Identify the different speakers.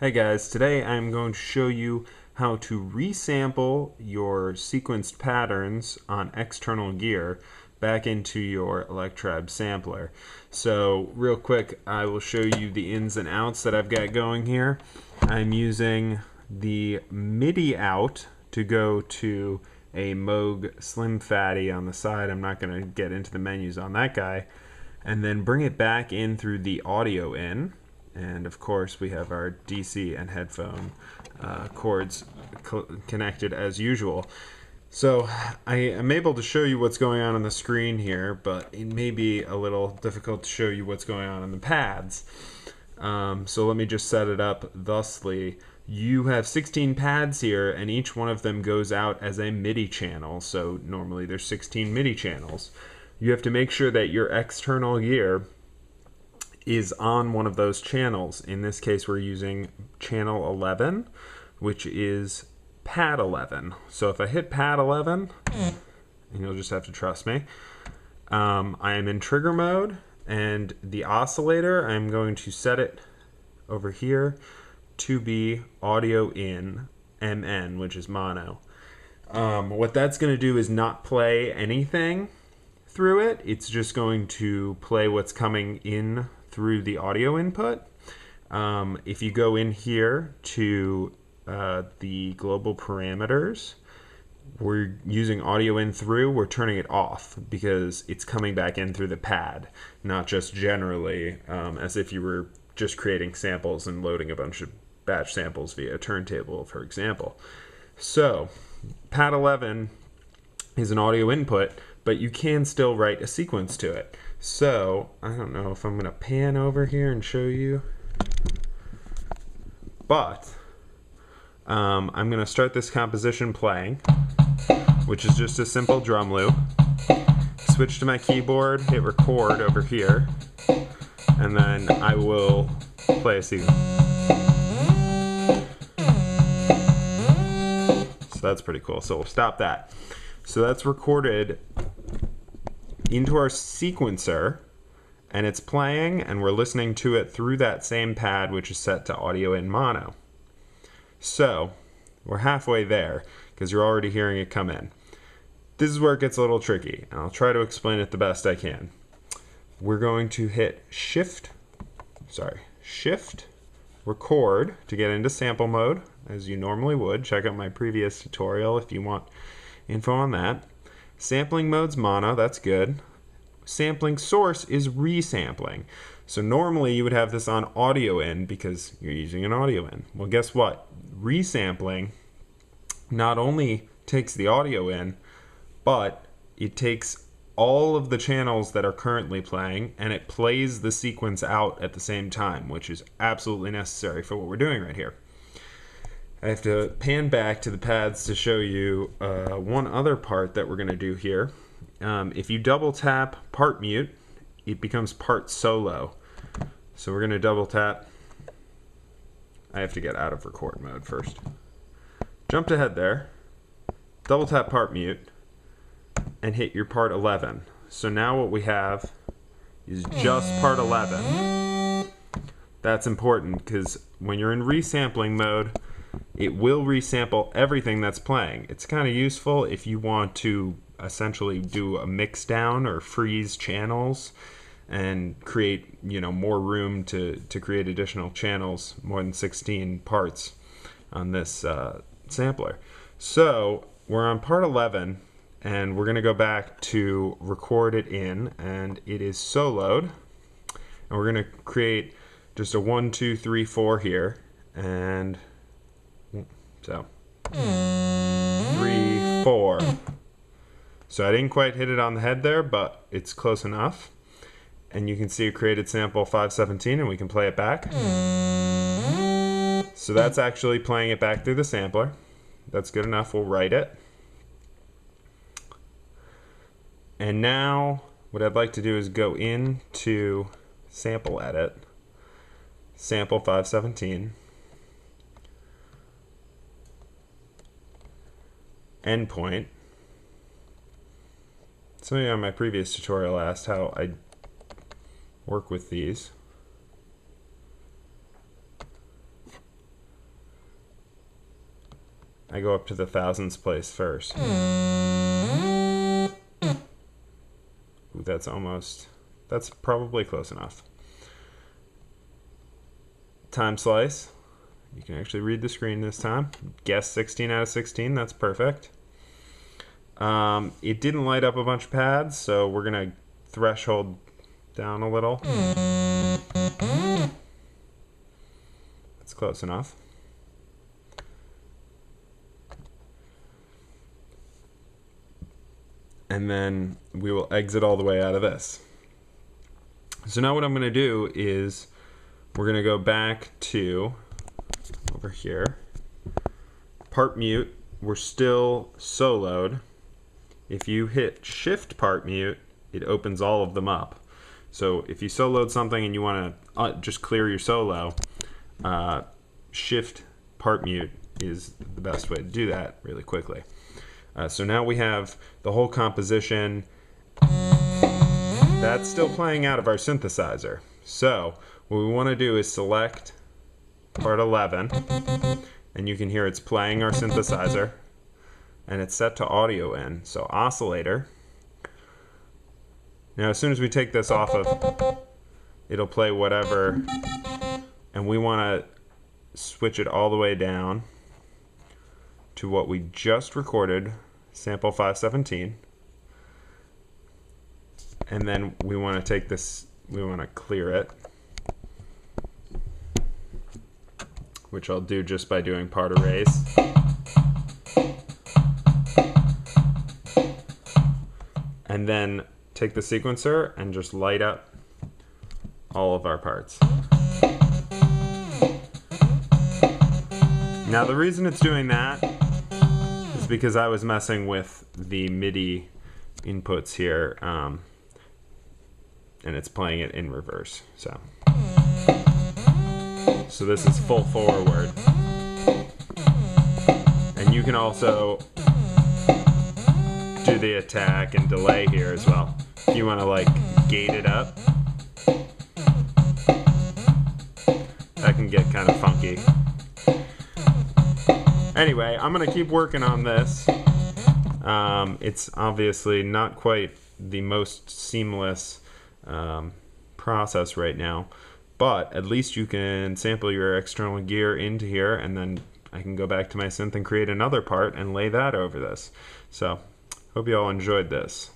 Speaker 1: Hey guys, today I'm going to show you how to resample your sequenced patterns on external gear back into your Electribe sampler. So real quick, I will show you the ins and outs that I've got going here. I'm using the MIDI out to go to a Moog Slim Fatty on the side. I'm not going to get into the menus on that guy. And then bring it back in through the audio in. And of course we have our DC and headphone cords connected as usual. So I am able to show you what's going on the screen here, but it may be a little difficult to show you what's going on in the pads. So let me just set it up thusly. You have 16 pads here, and each one of them goes out as a MIDI channel. So normally there's 16 MIDI channels. You have to make sure that your external gear is on one of those channels. In this case, we're using channel 11, which is pad 11. So if I hit pad 11, and you'll just have to trust me, I am in trigger mode, and the oscillator, I'm going to set it over here to be audio in MN, which is mono. What that's going to do is not play anything through it. It's just going to play what's coming in through the audio input. If you go in here to the global parameters, we're using audio in through, we're turning it off because it's coming back in through the pad, not just generally as if you were just creating samples and loading a bunch of batch samples via a turntable, for example. So pad 11 is an audio input, but you can still write a sequence to it. So I don't know if I'm going to pan over here and show you, but I'm going to start this composition playing, which is just a simple drum loop. Switch to my keyboard, hit record over here, and then I will play a sequence. So that's pretty cool. So we'll stop that. So that's recorded into our sequencer, and it's playing, and we're listening to it through that same pad, which is set to audio in mono. So we're halfway there because you're already hearing it come in. This is where it gets a little tricky, and I'll try to explain it the best I can. We're going to hit shift record to get into sample mode, as you normally would. Check out my previous tutorial if you want info on that. Sampling mode's mono, that's good. Sampling source is resampling. So normally you would have this on audio in because you're using an audio in. Well, guess what? Resampling not only takes the audio in, but it takes all of the channels that are currently playing and it plays the sequence out at the same time, which is absolutely necessary for what we're doing right here. I have to pan back to the pads to show you one other part that we're going to do here. If you double tap part mute, it becomes part solo. So we're going to double tap. I have to get out of record mode first. Jumped ahead there. Double tap part mute and hit your part 11. So now what we have is just part 11. That's important because when you're in resampling mode, it will resample everything that's playing. It's kind of useful if you want to essentially do a mix down or freeze channels and create, more room to create additional channels, more than 16 parts on this sampler. So we're on part 11, and we're going to go back to record it in, and it is soloed. And we're going to create just a 1, 2, 3, 4 here, and so 3, 4. So I didn't quite hit it on the head there, but it's close enough. And you can see it created sample 517, and we can play it back. So that's actually playing it back through the sampler. That's good enough. We'll write it. And now what I'd like to do is go into sample edit, sample 517. Endpoint. Somebody on my previous tutorial asked how I work with these. I go up to the thousandths place first. Ooh, that's probably close enough. Time slice. You can actually read the screen this time. Guess 16 out of 16, that's perfect. It didn't light up a bunch of pads, so we're gonna threshold down a little. That's close enough. And then we will exit all the way out of this. So now what I'm gonna do is we're gonna go back to over here. Part mute, we're still soloed. If you hit shift part mute, it opens all of them up. So if you soloed something and you want to just clear your solo, shift part mute is the best way to do that really quickly. So now we have the whole composition. That's still playing out of our synthesizer. So what we want to do is select part 11, and you can hear it's playing our synthesizer, and it's set to audio in, so oscillator. Now as soon as we take this off of, it'll play whatever, and we want to switch it all the way down to what we just recorded, sample 517. And then we want to take this, we want to clear it, which I'll do just by doing part erase. And then take the sequencer and just light up all of our parts. Now the reason it's doing that is because I was messing with the MIDI inputs here, and it's playing it in reverse. So this is full forward. And you can also do the attack and delay here as well. If you want to like gate it up, that can get kind of funky. Anyway, I'm going to keep working on this. It's obviously not quite the most seamless process right now, but at least you can sample your external gear into here, and then I can go back to my synth and create another part and lay that over this. So hope you all enjoyed this.